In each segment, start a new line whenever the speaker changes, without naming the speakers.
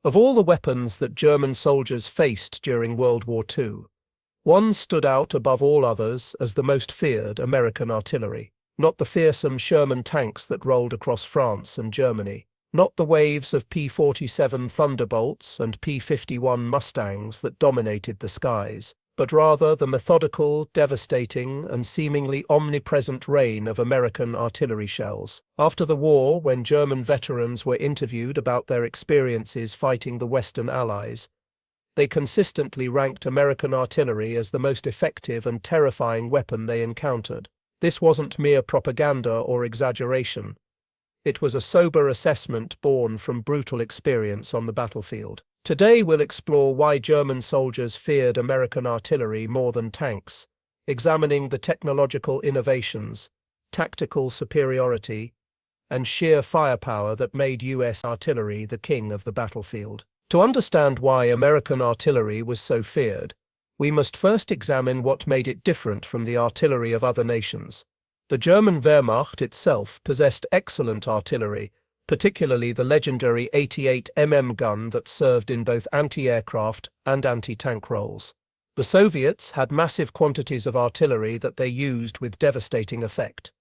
Of all the weapons that German soldiers faced during World War II, one stood out above all others as the most feared: American artillery. Not the fearsome Sherman tanks that rolled across France and Germany, not the waves of P-47 Thunderbolts and P-51 Mustangs that dominated the skies, but rather the methodical, devastating, and seemingly omnipresent rain of American artillery shells. After the war, when German veterans were interviewed about their experiences fighting the Western Allies, they consistently ranked American artillery as the most effective and terrifying weapon they encountered. This wasn't mere propaganda or exaggeration. It was a sober assessment born from brutal experience on the battlefield. Today we'll explore why German soldiers feared American artillery more than tanks, examining the technological innovations, tactical superiority, and sheer firepower that made US artillery the king of the battlefield. To understand why American artillery was so feared, we must first examine what made it different from the artillery of other nations. The German Wehrmacht itself possessed excellent artillery, particularly the legendary 88 gun that served in both anti-aircraft and anti-tank roles. The Soviets had massive quantities of artillery that they used with devastating effect.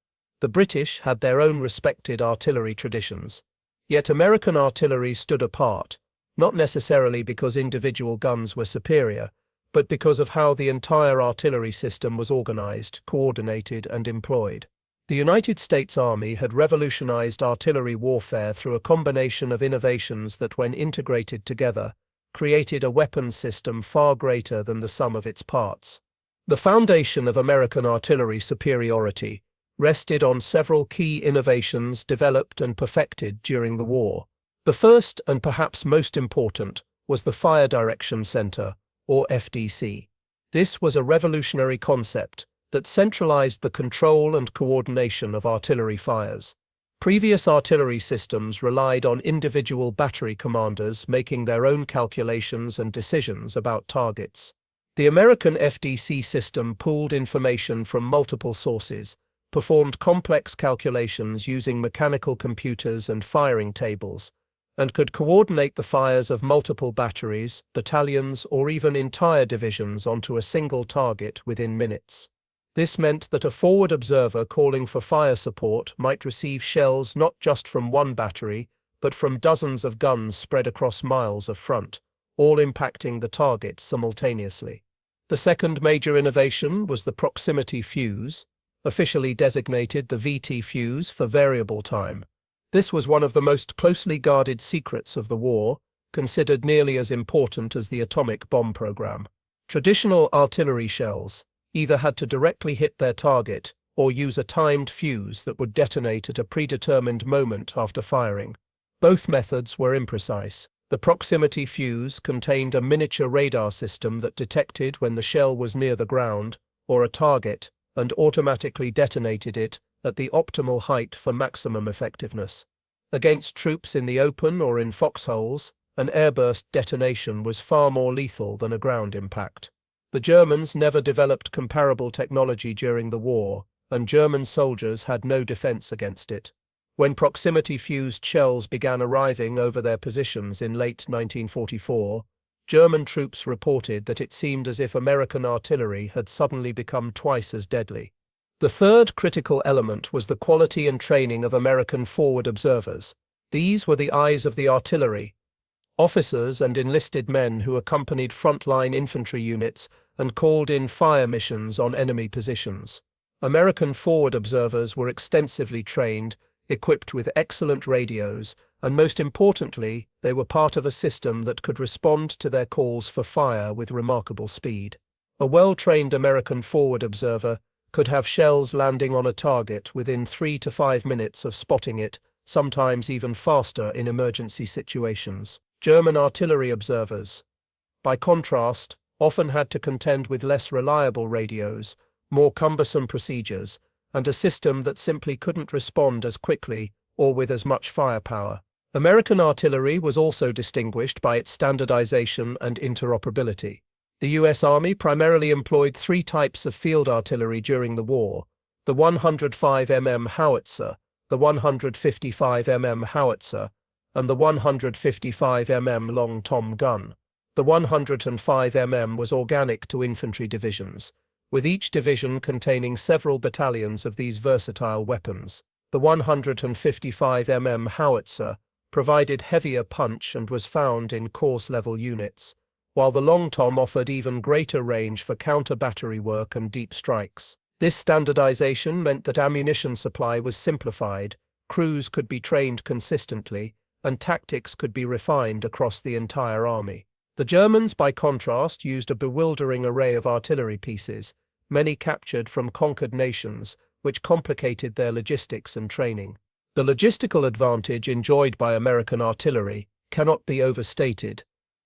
The British had their own respected artillery traditions. Yet American artillery stood apart, not necessarily because individual guns were superior, but because of how the entire artillery system was organized, coordinated, and employed. The United States Army had revolutionized artillery warfare through a combination of innovations that, when integrated together, created a weapons system far greater than the sum of its parts. The foundation of American artillery superiority rested on several key innovations developed and perfected during the war. The first, and perhaps most important, was the Fire Direction Center, or FDC. This was a revolutionary concept that centralized the control and coordination of artillery fires. Previous artillery systems relied on individual battery commanders making their own calculations and decisions about targets. The American FDC system pooled information from multiple sources, performed complex calculations using mechanical computers and firing tables, and could coordinate the fires of multiple batteries, battalions, or even entire divisions onto a single target within minutes. This meant that a forward observer calling for fire support might receive shells not just from one battery, but from dozens of guns spread across miles of front, all impacting the target simultaneously. The second major innovation was the proximity fuse, officially designated the VT fuse for variable time. This was one of the most closely guarded secrets of the war, considered nearly as important as the atomic bomb program. Traditional artillery shells either had to directly hit their target or use a timed fuse that would detonate at a predetermined moment after firing. Both methods were imprecise. The proximity fuse contained a miniature radar system that detected when the shell was near the ground or a target and automatically detonated it at the optimal height for maximum effectiveness. Against troops in the open or in foxholes, an airburst detonation was far more lethal than a ground impact. The Germans never developed comparable technology during the war, and German soldiers had no defense against it. When proximity-fused shells began arriving over their positions in late 1944, German troops reported that it seemed as if American artillery had suddenly become twice as deadly. The third critical element was the quality and training of American forward observers. These were the eyes of the artillery, officers and enlisted men who accompanied frontline infantry units and called in fire missions on enemy positions. American forward observers were extensively trained, equipped with excellent radios, and most importantly, they were part of a system that could respond to their calls for fire with remarkable speed. A well-trained American forward observer could have shells landing on a target within 3 to 5 minutes of spotting it, sometimes even faster in emergency situations. German artillery observers, by contrast, often had to contend with less reliable radios, more cumbersome procedures, and a system that simply couldn't respond as quickly or with as much firepower. American artillery was also distinguished by its standardization and interoperability. The US Army primarily employed 3 types of field artillery during the war: the 105 mm howitzer, the 155 mm howitzer, and the 155 mm long tom gun. The 105 mm was organic to infantry divisions, with each division containing several battalions of these versatile weapons. The 155 mm howitzer provided heavier punch and was found in course-level units, while the long tom offered even greater range for counter-battery work and deep strikes. This standardization meant that ammunition supply was simplified, crews could be trained consistently, and tactics could be refined across the entire army. The Germans, by contrast, used a bewildering array of artillery pieces, many captured from conquered nations, which complicated their logistics and training. The logistical advantage enjoyed by American artillery cannot be overstated.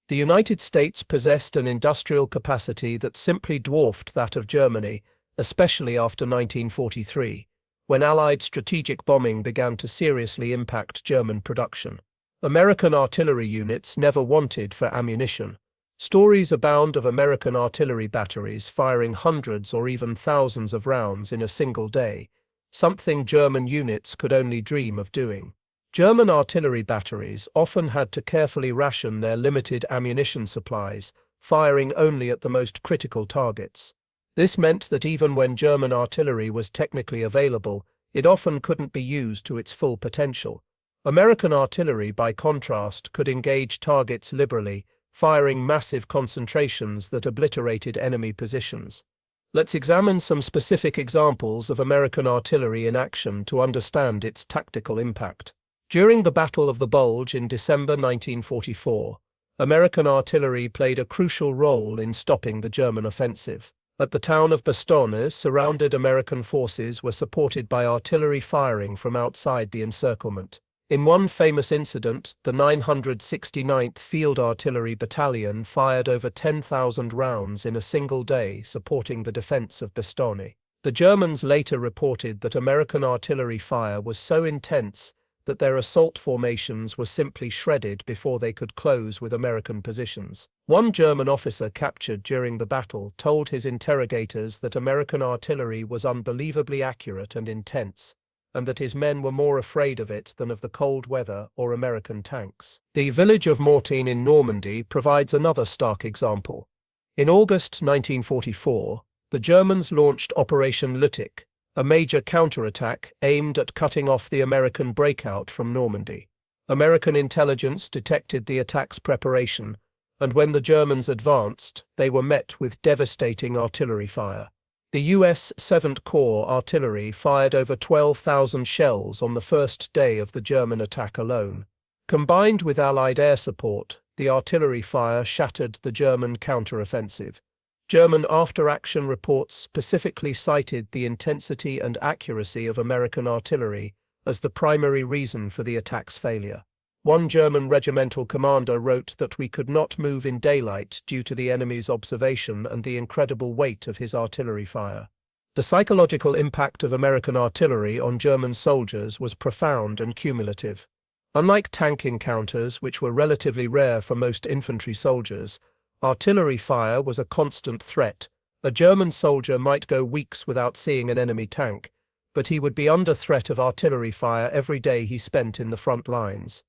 The United States possessed an industrial capacity that simply dwarfed that of Germany, especially after 1943, when Allied strategic bombing began to seriously impact German production. American artillery units never wanted for ammunition. Stories abound of American artillery batteries firing hundreds or even thousands of rounds in a single day, something German units could only dream of doing. German artillery batteries often had to carefully ration their limited ammunition supplies, firing only at the most critical targets. This meant that even when German artillery was technically available, it often couldn't be used to its full potential. American artillery, by contrast, could engage targets liberally, firing massive concentrations that obliterated enemy positions. Let's examine some specific examples of American artillery in action to understand its tactical impact. During the Battle of the Bulge in December 1944, American artillery played a crucial role in stopping the German offensive. At the town of Bastogne, surrounded American forces were supported by artillery firing from outside the encirclement. In one famous incident, the 969th Field Artillery Battalion fired over 10,000 rounds in a single day, supporting the defense of Bastogne. The Germans later reported that American artillery fire was so intense that their assault formations were simply shredded before they could close with American positions. One German officer captured during the battle told his interrogators that American artillery was unbelievably accurate and intense, and that his men were more afraid of it than of the cold weather or American tanks. The village of Mortain in Normandy provides another stark example. In August 1944, the Germans launched Operation Lüttich, a major counterattack aimed at cutting off the American breakout from Normandy. American intelligence detected the attack's preparation, and when the Germans advanced, they were met with devastating artillery fire. The U.S. 7th Corps artillery fired over 12,000 shells on the first day of the German attack alone. Combined with Allied air support, the artillery fire shattered the German counteroffensive. German after-action reports specifically cited the intensity and accuracy of American artillery as the primary reason for the attack's failure. One German regimental commander wrote that we could not move in daylight due to the enemy's observation and the incredible weight of his artillery fire. The psychological impact of American artillery on German soldiers was profound and cumulative. Unlike tank encounters, which were relatively rare for most infantry soldiers, artillery fire was a constant threat. A German soldier might go weeks without seeing an enemy tank, but he would be under threat of artillery fire every day he spent in the front lines.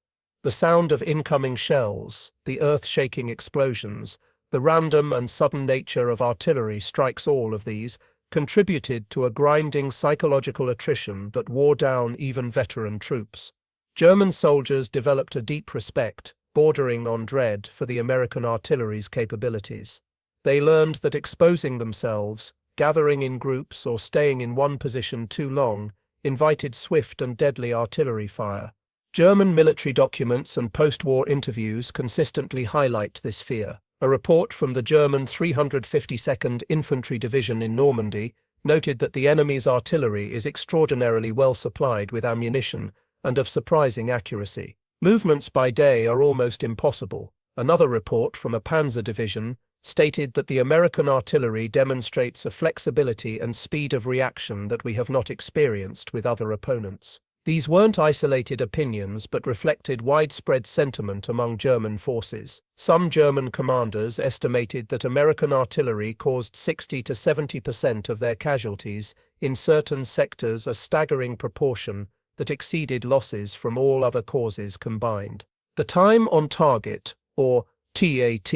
The sound of incoming shells, the earth-shaking explosions, the random and sudden nature of artillery strikes, all of these contributed to a grinding psychological attrition that wore down even veteran troops. German soldiers developed a deep respect, bordering on dread, for the American artillery's capabilities. They learned that exposing themselves, gathering in groups, or staying in one position too long invited swift and deadly artillery fire. German military documents and post-war interviews consistently highlight this fear. A report from the German 352nd Infantry Division in Normandy noted that the enemy's artillery is extraordinarily well supplied with ammunition and of surprising accuracy. Movements by day are almost impossible. Another report from a panzer division stated that the American artillery demonstrates a flexibility and speed of reaction that we have not experienced with other opponents. These weren't isolated opinions but reflected widespread sentiment among German forces. Some German commanders estimated that American artillery caused 60 to 70% of their casualties in certain sectors, a staggering proportion that exceeded losses from all other causes combined. The time on target, or TAT,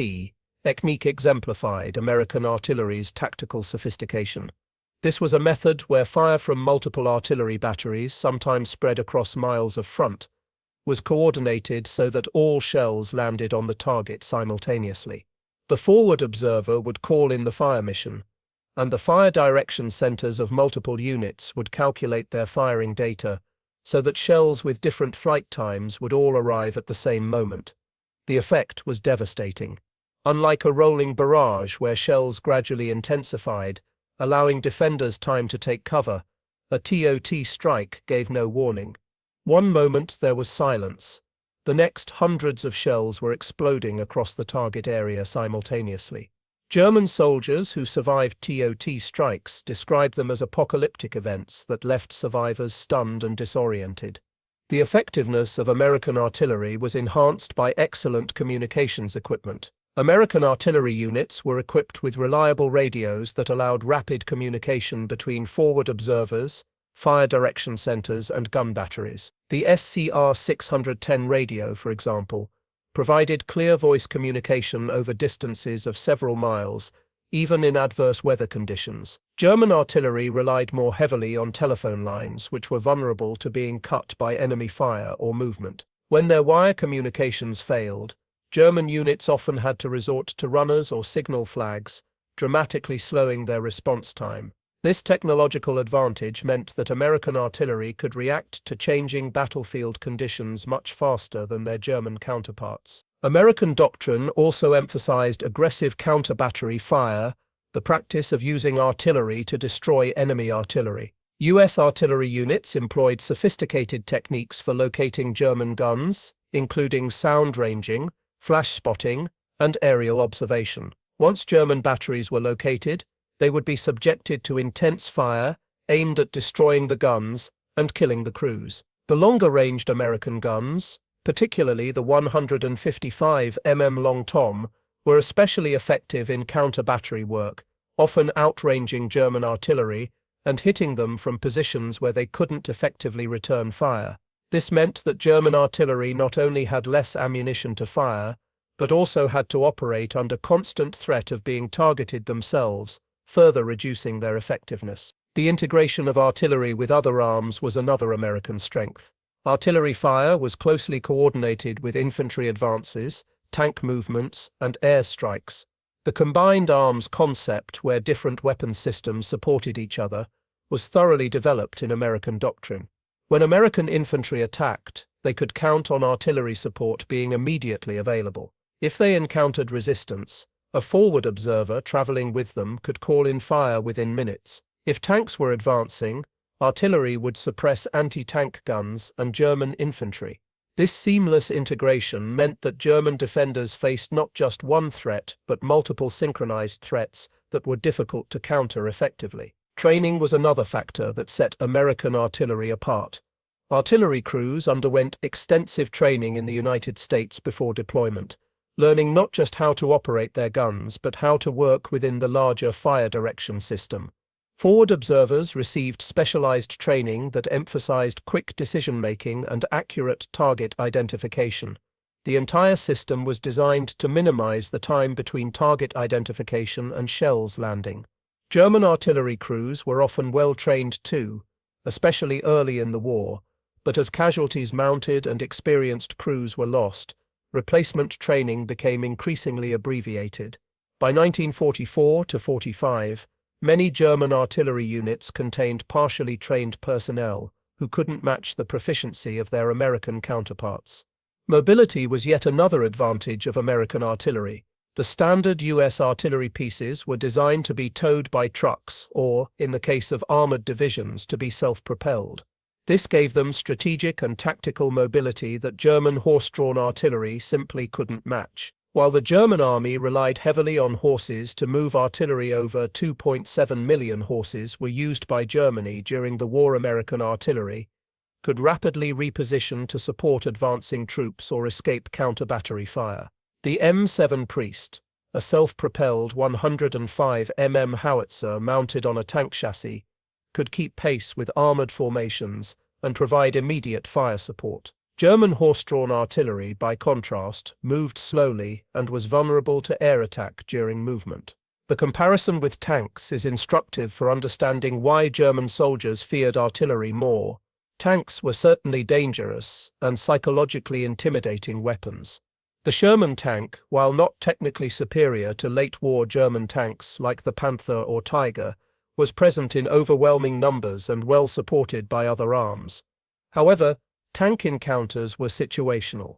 technique exemplified American artillery's tactical sophistication. This was a method where fire from multiple artillery batteries, sometimes spread across miles of front, was coordinated so that all shells landed on the target simultaneously. The forward observer would call in the fire mission, and the fire direction centers of multiple units would calculate their firing data so that shells with different flight times would all arrive at the same moment. The effect was devastating. Unlike a rolling barrage where shells gradually intensified, allowing defenders time to take cover, a TOT strike gave no warning. One moment there was silence. The next, hundreds of shells were exploding across the target area simultaneously. German soldiers who survived TOT strikes described them as apocalyptic events that left survivors stunned and disoriented. The effectiveness of American artillery was enhanced by excellent communications equipment. American artillery units were equipped with reliable radios that allowed rapid communication between forward observers, fire direction centers, and gun batteries. The SCR 610 radio, for example, provided clear voice communication over distances of several miles, even in adverse weather conditions. German artillery relied more heavily on telephone lines, which were vulnerable to being cut by enemy fire or movement. When their wire communications failed, German units often had to resort to runners or signal flags, dramatically slowing their response time. This technological advantage meant that American artillery could react to changing battlefield conditions much faster than their German counterparts. American doctrine also emphasized aggressive counter-battery fire, the practice of using artillery to destroy enemy artillery. U.S. artillery units employed sophisticated techniques for locating German guns, including sound ranging, flash spotting, and aerial observation. Once German batteries were located, they would be subjected to intense fire aimed at destroying the guns and killing the crews. The longer-ranged American guns, particularly the 155 Long Tom, were especially effective in counter-battery work, often outranging German artillery and hitting them from positions where they couldn't effectively return fire. This meant that German artillery not only had less ammunition to fire, but also had to operate under constant threat of being targeted themselves, further reducing their effectiveness. The integration of artillery with other arms was another American strength. Artillery fire was closely coordinated with infantry advances, tank movements, and air strikes. The combined arms concept, where different weapon systems supported each other, was thoroughly developed in American doctrine. When American infantry attacked, they could count on artillery support being immediately available. If they encountered resistance, a forward observer traveling with them could call in fire within minutes. If tanks were advancing, artillery would suppress anti-tank guns and German infantry. This seamless integration meant that German defenders faced not just one threat, but multiple synchronized threats that were difficult to counter effectively. Training was another factor that set American artillery apart. Artillery crews underwent extensive training in the United States before deployment, learning not just how to operate their guns, but how to work within the larger fire direction system. Forward observers received specialized training that emphasized quick decision-making and accurate target identification. The entire system was designed to minimize the time between target identification and shells landing. German artillery crews were often well-trained too, especially early in the war, but as casualties mounted and experienced crews were lost, replacement training became increasingly abbreviated. By 1944 to 45, many German artillery units contained partially trained personnel who couldn't match the proficiency of their American counterparts. Mobility was yet another advantage of American artillery. The standard U.S. artillery pieces were designed to be towed by trucks or, in the case of armored divisions, to be self-propelled. This gave them strategic and tactical mobility that German horse-drawn artillery simply couldn't match. While the German army relied heavily on horses to move artillery, over 2.7 million horses were used by Germany during the war. American artillery could rapidly reposition to support advancing troops or escape counter-battery fire. The M7 Priest, a self-propelled 105 howitzer mounted on a tank chassis, could keep pace with armored formations and provide immediate fire support. German horse-drawn artillery, by contrast, moved slowly and was vulnerable to air attack during movement. The comparison with tanks is instructive for understanding why German soldiers feared artillery more. Tanks were certainly dangerous and psychologically intimidating weapons. The Sherman tank, while not technically superior to late-war German tanks like the Panther or Tiger, was present in overwhelming numbers and well supported by other arms. However, tank encounters were situational.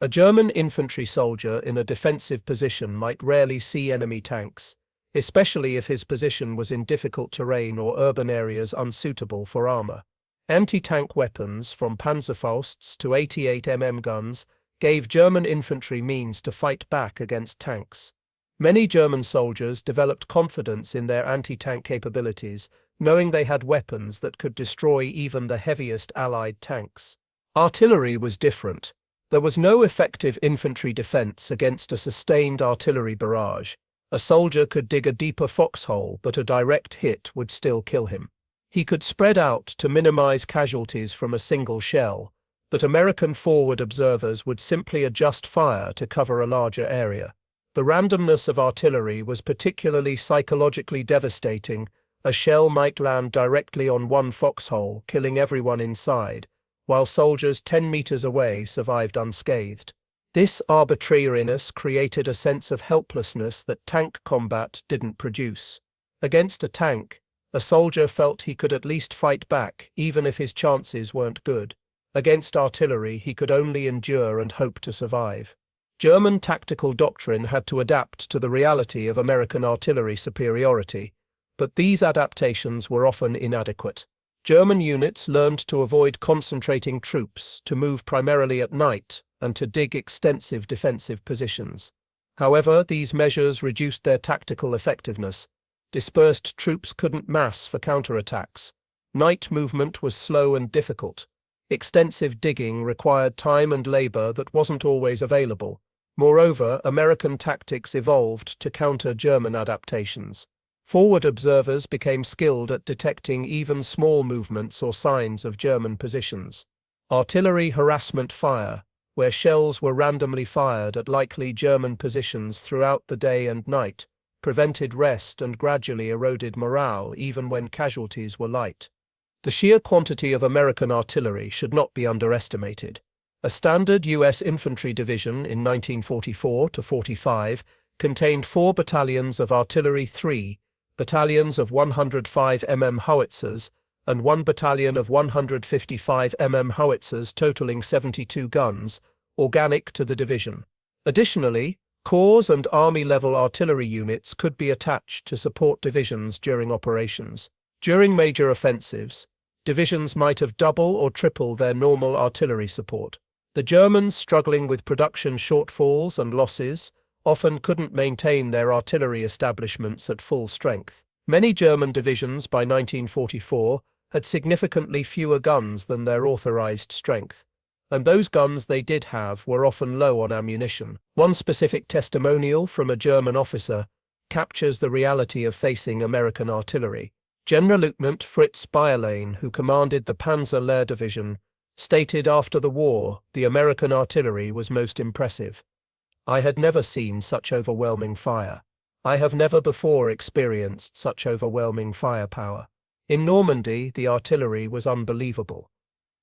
A German infantry soldier in a defensive position might rarely see enemy tanks, especially if his position was in difficult terrain or urban areas unsuitable for armor. Anti-tank weapons, from Panzerfausts to 88mm guns, gave German infantry means to fight back against tanks. Many German soldiers developed confidence in their anti-tank capabilities, knowing they had weapons that could destroy even the heaviest Allied tanks. Artillery was different. There was no effective infantry defense against a sustained artillery barrage. A soldier could dig a deeper foxhole, but a direct hit would still kill him. He could spread out to minimize casualties from a single shell, but American forward observers would simply adjust fire to cover a larger area. The randomness of artillery was particularly psychologically devastating. A shell might land directly on one foxhole, killing everyone inside, while soldiers 10 meters away survived unscathed. This arbitrariness created a sense of helplessness that tank combat didn't produce. Against a tank, a soldier felt he could at least fight back, even if his chances weren't good. Against artillery, he could only endure and hope to survive. German tactical doctrine had to adapt to the reality of American artillery superiority, but these adaptations were often inadequate. German units learned to avoid concentrating troops, to move primarily at night, and to dig extensive defensive positions. However, these measures reduced their tactical effectiveness. Dispersed troops couldn't mass for counterattacks. Night movement was slow and difficult. Extensive digging required time and labor that wasn't always available. Moreover, American tactics evolved to counter German adaptations. Forward observers became skilled at detecting even small movements or signs of German positions. Artillery harassment fire, where shells were randomly fired at likely German positions throughout the day and night, prevented rest and gradually eroded morale even when casualties were light. The sheer quantity of American artillery should not be underestimated. A standard U.S. infantry division in 1944–45 contained 4 battalions of artillery, 3 battalions of 105mm howitzers, and 1 battalion of 155mm howitzers totaling 72 guns, organic to the division. Additionally, corps and army-level artillery units could be attached to support divisions during operations. During major offensives, divisions might have double or triple their normal artillery support. The Germans, struggling with production shortfalls and losses, often couldn't maintain their artillery establishments at full strength. Many German divisions by 1944 had significantly fewer guns than their authorized strength, and those guns they did have were often low on ammunition. One specific testimonial from a German officer captures the reality of facing American artillery. Generalleutnant Fritz Bayerlein, who commanded the Panzer Lehr Division, stated after the war the American artillery was most impressive. I had never seen such overwhelming fire. I have never before experienced such overwhelming firepower. In Normandy, the artillery was unbelievable.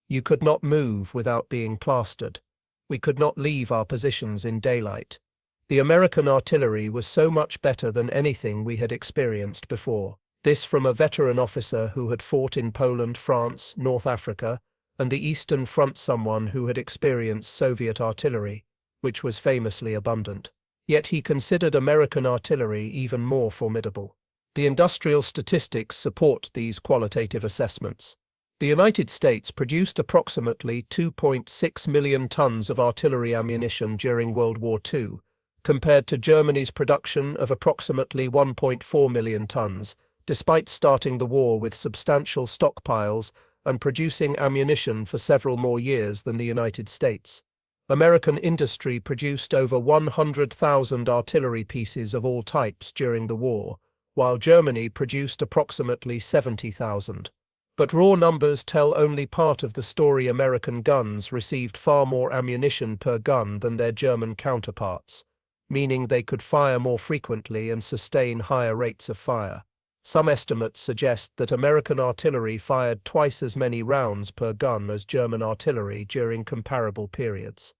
You could not move without being plastered. We could not leave our positions in daylight. The American artillery was so much better than anything we had experienced before. This from a veteran officer who had fought in Poland, France, North Africa, and the Eastern Front, someone who had experienced Soviet artillery, which was famously abundant. Yet he considered American artillery even more formidable. The industrial statistics support these qualitative assessments. The United States produced approximately 2.6 million tons of artillery ammunition during World War II, compared to Germany's production of approximately 1.4 million tons, despite starting the war with substantial stockpiles and producing ammunition for several more years than the United States. American industry produced over 100,000 artillery pieces of all types during the war, while Germany produced approximately 70,000. But raw numbers tell only part of the story. American guns received far more ammunition per gun than their German counterparts, meaning they could fire more frequently and sustain higher rates of fire. Some estimates suggest that American artillery fired twice as many rounds per gun as German artillery during comparable periods.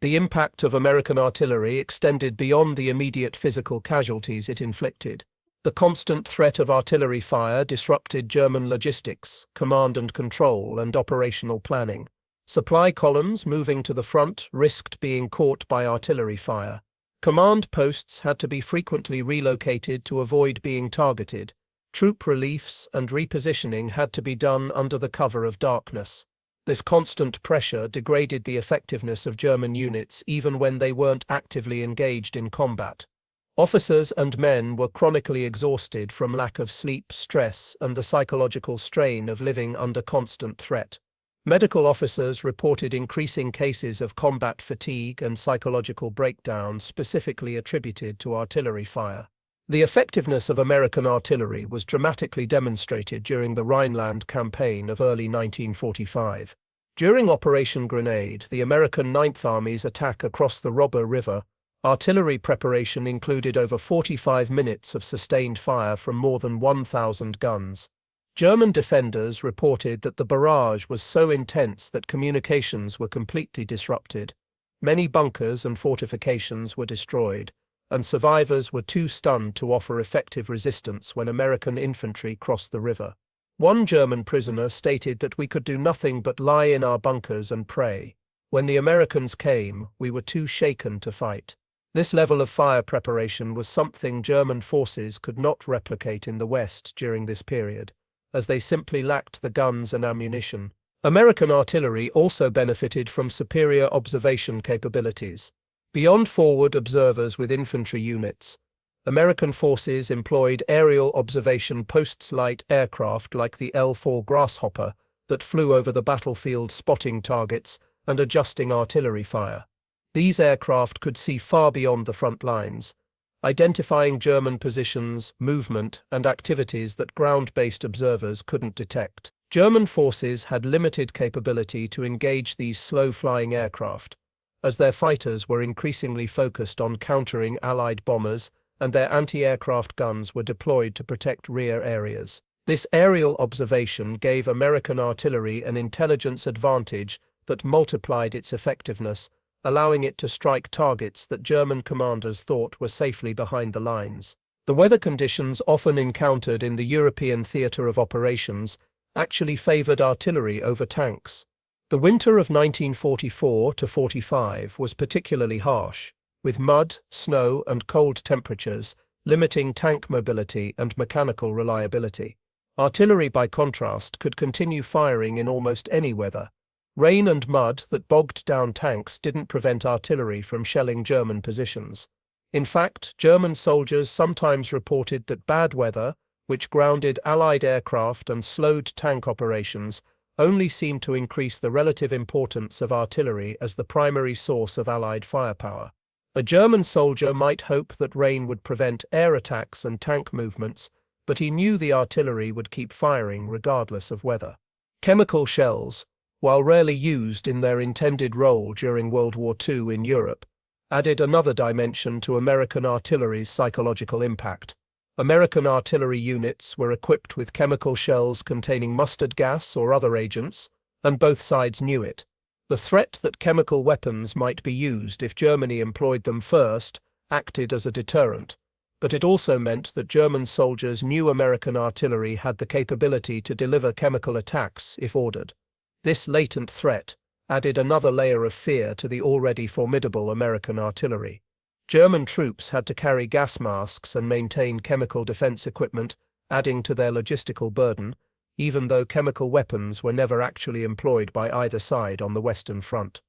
The impact of American artillery extended beyond the immediate physical casualties it inflicted. The constant threat of artillery fire disrupted German logistics, command and control, and operational planning. Supply columns moving to the front risked being caught by artillery fire. Command posts had to be frequently relocated to avoid being targeted. Troop reliefs and repositioning had to be done under the cover of darkness. This constant pressure degraded the effectiveness of German units even when they weren't actively engaged in combat. Officers and men were chronically exhausted from lack of sleep, stress, and the psychological strain of living under constant threat. Medical officers reported increasing cases of combat fatigue and psychological breakdown specifically attributed to artillery fire. The effectiveness of American artillery was dramatically demonstrated during the Rhineland campaign of early 1945. During Operation Grenade, the American Ninth Army's attack across the Robber River, artillery preparation included over 45 minutes of sustained fire from more than 1,000 guns. German defenders reported that the barrage was so intense that communications were completely disrupted. Many bunkers and fortifications were destroyed, and survivors were too stunned to offer effective resistance when American infantry crossed the river. One German prisoner stated that we could do nothing but lie in our bunkers and pray. When the Americans came, we were too shaken to fight. This level of fire preparation was something German forces could not replicate in the West during this period, as they simply lacked the guns and ammunition. American artillery also benefited from superior observation capabilities. Beyond forward observers with infantry units, American forces employed aerial observation posts, light aircraft like the L-4 Grasshopper that flew over the battlefield spotting targets and adjusting artillery fire. These aircraft could see far beyond the front lines, identifying German positions, movement, and activities that ground-based observers couldn't detect. German forces had limited capability to engage these slow-flying aircraft, as their fighters were increasingly focused on countering Allied bombers and their anti-aircraft guns were deployed to protect rear areas. This aerial observation gave American artillery an intelligence advantage that multiplied its effectiveness, allowing it to strike targets that German commanders thought were safely behind the lines. The weather conditions often encountered in the European theatre of operations actually favored artillery over tanks. The winter of 1944–45 was particularly harsh, with mud, snow, and cold temperatures limiting tank mobility and mechanical reliability. Artillery, by contrast, could continue firing in almost any weather. Rain and mud that bogged down tanks didn't prevent artillery from shelling German positions. In fact, German soldiers sometimes reported that bad weather, which grounded Allied aircraft and slowed tank operations, only seemed to increase the relative importance of artillery as the primary source of Allied firepower. A German soldier might hope that rain would prevent air attacks and tank movements, but he knew the artillery would keep firing regardless of weather. Chemical shells, while rarely used in their intended role during World War II in Europe, added another dimension to American artillery's psychological impact. American artillery units were equipped with chemical shells containing mustard gas or other agents, and both sides knew it. The threat that chemical weapons might be used if Germany employed them first acted as a deterrent, but it also meant that German soldiers knew American artillery had the capability to deliver chemical attacks if ordered. This latent threat added another layer of fear to the already formidable American artillery. German troops had to carry gas masks and maintain chemical defense equipment, adding to their logistical burden, even though chemical weapons were never actually employed by either side on the Western Front.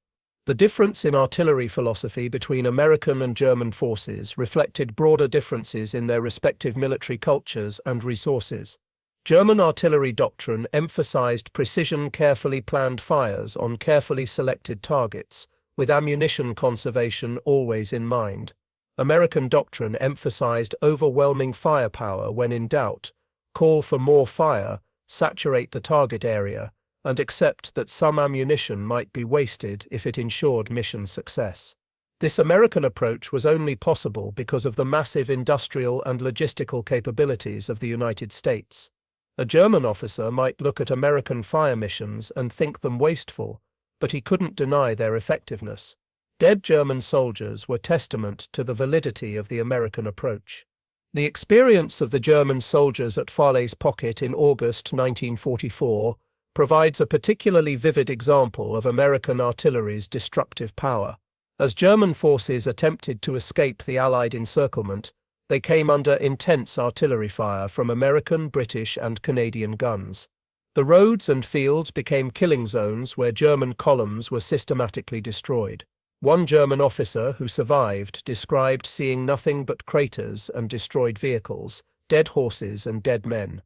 The difference in artillery philosophy between American and German forces reflected broader differences in their respective military cultures and resources. German artillery doctrine emphasized precision, carefully planned fires on carefully selected targets, with ammunition conservation always in mind. American doctrine emphasized overwhelming firepower when in doubt, call for more fire, saturate the target area, and accept that some ammunition might be wasted if it ensured mission success. This American approach was only possible because of the massive industrial and logistical capabilities of the United States. A German officer might look at American fire missions and think them wasteful, but he couldn't deny their effectiveness. Dead German soldiers were testament to the validity of the American approach. The experience of the German soldiers at Falaise Pocket in August 1944 provides a particularly vivid example of American artillery's destructive power. As German forces attempted to escape the Allied encirclement, they came under intense artillery fire from American, British, and Canadian guns. The roads and fields became killing zones where German columns were systematically destroyed. One German officer who survived described seeing nothing but craters and destroyed vehicles, dead horses and dead men.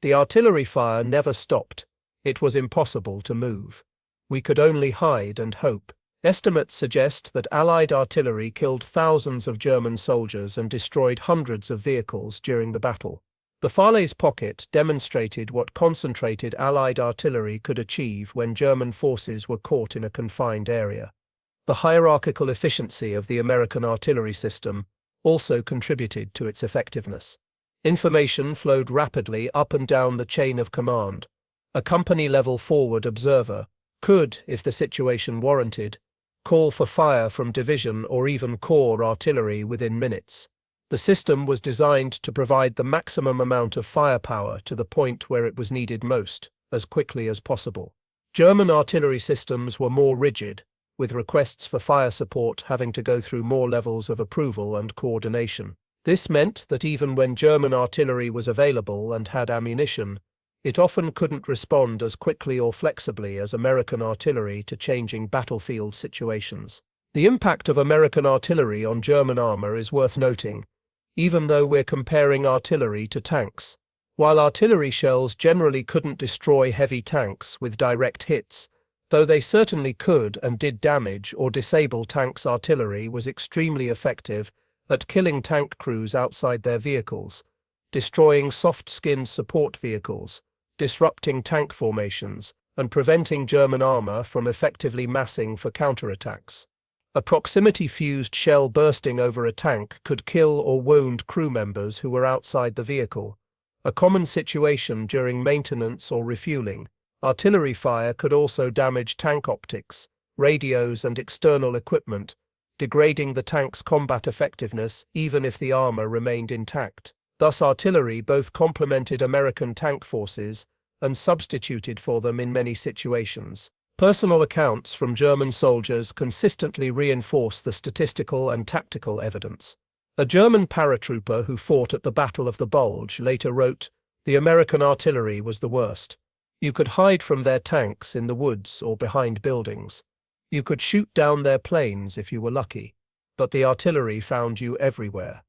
The artillery fire never stopped. It was impossible to move. We could only hide and hope. Estimates suggest that Allied artillery killed thousands of German soldiers and destroyed hundreds of vehicles during the battle. The Falaise Pocket demonstrated what concentrated Allied artillery could achieve when German forces were caught in a confined area. The hierarchical efficiency of the American artillery system also contributed to its effectiveness. Information flowed rapidly up and down the chain of command. A company-level forward observer could, if the situation warranted, call for fire from division or even corps artillery within minutes. The system was designed to provide the maximum amount of firepower to the point where it was needed most, as quickly as possible. German artillery systems were more rigid, with requests for fire support having to go through more levels of approval and coordination. This meant that even when German artillery was available and had ammunition, it often couldn't respond as quickly or flexibly as American artillery to changing battlefield situations. The impact of American artillery on German armor is worth noting, even though we're comparing artillery to tanks. While artillery shells generally couldn't destroy heavy tanks with direct hits, though they certainly could and did damage or disable tanks, artillery was extremely effective at killing tank crews outside their vehicles, destroying soft-skinned support vehicles, disrupting tank formations, and preventing German armor from effectively massing for counterattacks. A proximity-fused shell bursting over a tank could kill or wound crew members who were outside the vehicle, a common situation during maintenance or refueling. Artillery fire could also damage tank optics, radios, and external equipment, degrading the tank's combat effectiveness even if the armor remained intact. Thus, artillery both complemented American tank forces and substituted for them in many situations. Personal accounts from German soldiers consistently reinforce the statistical and tactical evidence. A German paratrooper who fought at the Battle of the Bulge later wrote, "The American artillery was the worst. You could hide from their tanks in the woods or behind buildings. You could shoot down their planes if you were lucky, but the artillery found you everywhere.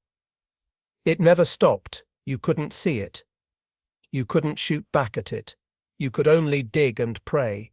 It never stopped. You couldn't see it. You couldn't shoot back at it. You could only dig and pray."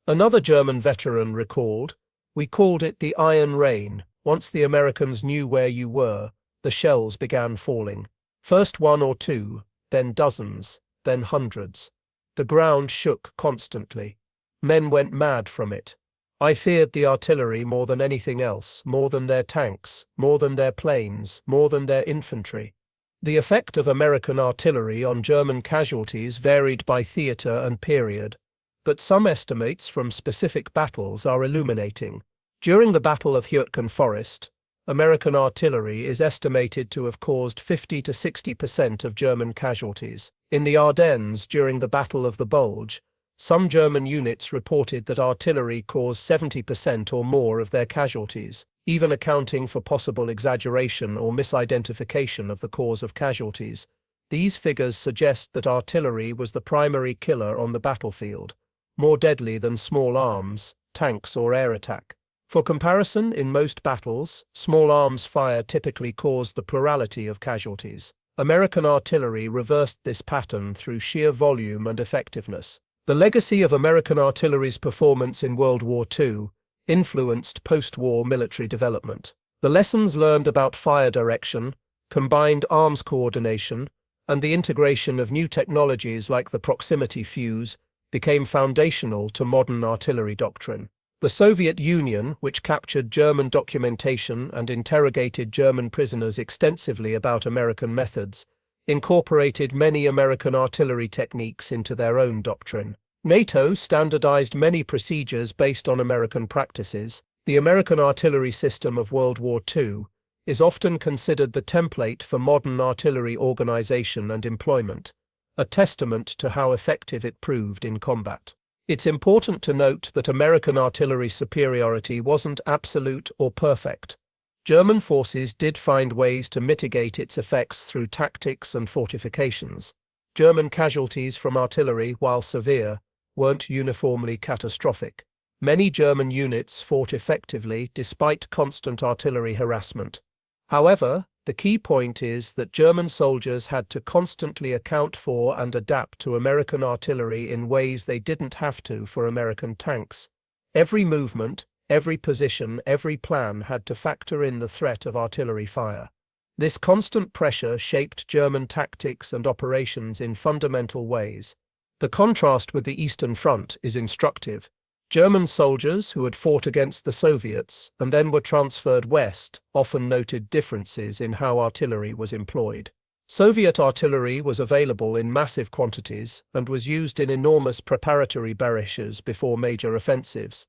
Another German veteran recalled, "We called it the Iron Rain. Once the Americans knew where you were, the shells began falling. First one or two, then dozens, then hundreds. The ground shook constantly. Men went mad from it. I feared the artillery more than anything else, more than their tanks, more than their planes, more than their infantry." The effect of American artillery on German casualties varied by theater and period, but some estimates from specific battles are illuminating. During the Battle of Hürtgen Forest, American artillery is estimated to have caused 50 to 60% of German casualties. In the Ardennes during the Battle of the Bulge, some German units reported that artillery caused 70% or more of their casualties, even accounting for possible exaggeration or misidentification of the cause of casualties. These figures suggest that artillery was the primary killer on the battlefield, more deadly than small arms, tanks, or air attack. For comparison, in most battles, small arms fire typically caused the plurality of casualties. American artillery reversed this pattern through sheer volume and effectiveness. The legacy of American artillery's performance in World War II influenced post-war military development. The lessons learned about fire direction, combined arms coordination, and the integration of new technologies like the proximity fuse became foundational to modern artillery doctrine. The Soviet Union, which captured German documentation and interrogated German prisoners extensively about American methods, incorporated many American artillery techniques into their own doctrine. NATO standardized many procedures based on American practices. The American artillery system of World War II is often considered the template for modern artillery organization and employment, a testament to how effective it proved in combat. It's important to note that American artillery superiority wasn't absolute or perfect. German forces did find ways to mitigate its effects through tactics and fortifications. German casualties from artillery, while severe, weren't uniformly catastrophic. Many German units fought effectively despite constant artillery harassment. However, the key point is that German soldiers had to constantly account for and adapt to American artillery in ways they didn't have to for American tanks. Every movement, every position, every plan had to factor in the threat of artillery fire. This constant pressure shaped German tactics and operations in fundamental ways. The contrast with the Eastern Front is instructive. German soldiers who had fought against the Soviets and then were transferred west often noted differences in how artillery was employed. Soviet artillery was available in massive quantities and was used in enormous preparatory barrages before major offensives.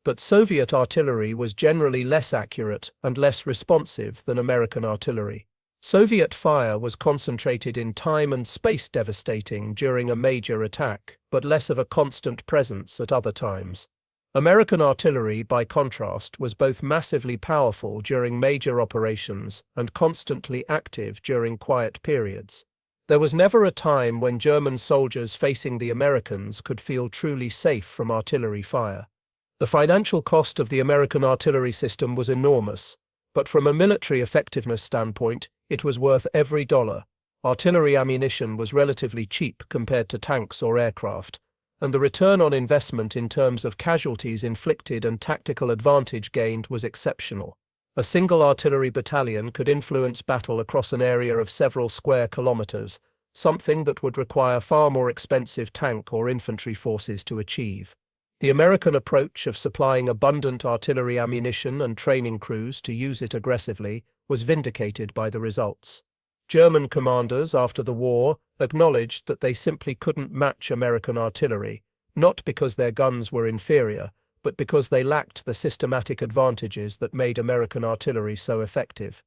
But Soviet artillery was generally less accurate and less responsive than American artillery. Soviet fire was concentrated in time and space, devastating during a major attack, but less of a constant presence at other times. American artillery, by contrast, was both massively powerful during major operations and constantly active during quiet periods. There was never a time when German soldiers facing the Americans could feel truly safe from artillery fire. The financial cost of the American artillery system was enormous, but from a military effectiveness standpoint, it was worth every dollar. Artillery ammunition was relatively cheap compared to tanks or aircraft, and the return on investment in terms of casualties inflicted and tactical advantage gained was exceptional. A single artillery battalion could influence battle across an area of several square kilometers, something that would require far more expensive tank or infantry forces to achieve. The American approach of supplying abundant artillery ammunition and training crews to use it aggressively was vindicated by the results. German commanders after the war acknowledged that they simply couldn't match American artillery, not because their guns were inferior, but because they lacked the systematic advantages that made American artillery so effective.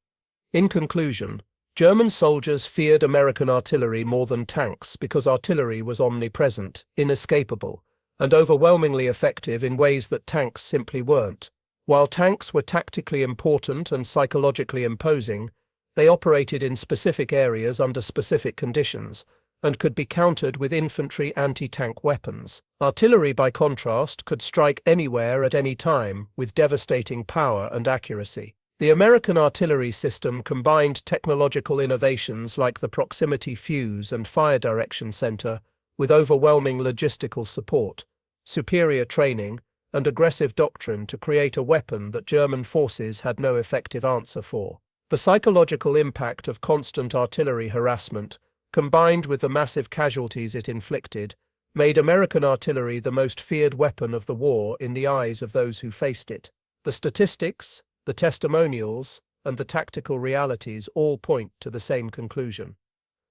In conclusion, German soldiers feared American artillery more than tanks because artillery was omnipresent, inescapable, and overwhelmingly effective in ways that tanks simply weren't. While tanks were tactically important and psychologically imposing, they operated in specific areas under specific conditions and could be countered with infantry anti-tank weapons. Artillery, by contrast, could strike anywhere at any time with devastating power and accuracy. The American artillery system combined technological innovations like the proximity fuse and fire direction center with overwhelming logistical support, superior training, and aggressive doctrine to create a weapon that German forces had no effective answer for. The psychological impact of constant artillery harassment, combined with the massive casualties it inflicted, made American artillery the most feared weapon of the war in the eyes of those who faced it. The statistics, the testimonials, and the tactical realities all point to the same conclusion.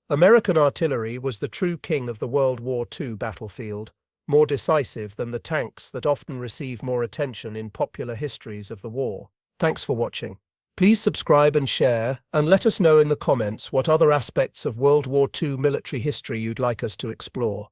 American artillery was the true king of the World War II battlefield, more decisive than the tanks that often receive more attention in popular histories of the war. Thanks for watching. Please subscribe and share, and let us know in the comments what other aspects of World War II military history you'd like us to explore.